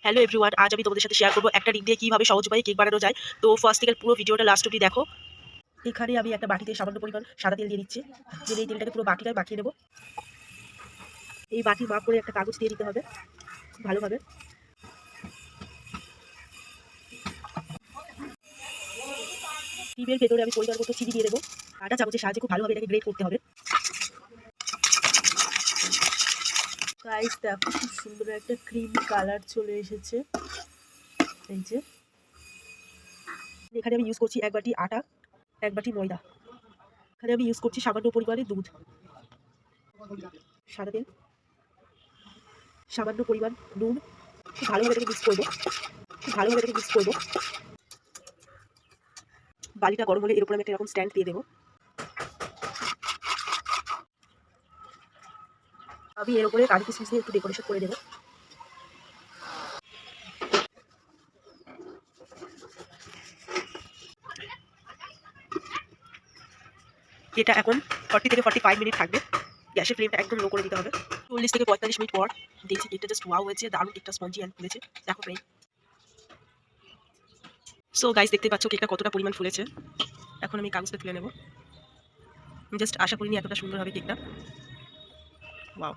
Hello everyone, আজ আমি তোমাদের সাথে শেয়ার করবো একটা ডিম দিয়ে কীভাবে সহজ উপায়ে কেক বানানো যায়। তো ফার্স্ট থেকে পুরো ভিডিওটা লাস্ট অবধি দেখো। এখানে আমি একটা বাটিতে সামান্য পরিমাণ সাদা তেল দিয়ে দিচ্ছি। দিয়ে এই তেলটাকে পুরো বাটিটায় মাখিয়ে নেবো। এই বাটির মাপ করে একটা কাগজ দিয়ে দিতে হবে ভালোভাবে। ডিমের ভেতরে আমি পরিমাণ মতো চিনি দিয়ে দেবো। আটা চামচের সাহায্যে খুব ভালোভাবে এটাকে গ্রেট করতে হবে। গাইস দেখো, খুব সুন্দর একটা ক্রিম কালার চলে এসেছে। এই যে এখানে আমি ইউজ করছি এক বাটি আটা, এক বাটি ময়দা। এখানে আমি ইউজ করছি সামান্য পরিমাণে দুধ, সাদা তেল, সামান্য পরিমাণ নুন। খুব ভালোভাবে এটাকে মিক্স করবো। বালিটা গরম হলে এর উপরে আমি একটা এরকম স্ট্যান্ড দিয়ে দেবো। আমি এর উপরে কাজু কিশমিশ দিয়ে একটু ডেকোরেশন করে দেবো। এটা এখন 40 থেকে 45 মিনিট থাকবে। গ্যাসের ফ্লেমটা একদম লো করে দিতে হবে। 40 থেকে 45 মিনিট পর দেখছি কেকটা জাস্ট ওয়াও হয়েছে, দারুণ কেকটা স্পঞ্জি অ্যান্ড ফুলেছে। দেখো ফ্রেন্ড, সো গাইস দেখতে পাচ্ছ কেকটা কতটা পরিমাণ ফুলেছে। এখন আমি কাগজটা তুলে নেব। জাস্ট আশা করিনি এতটা সুন্দর হবে কেকটা। ওয়াও।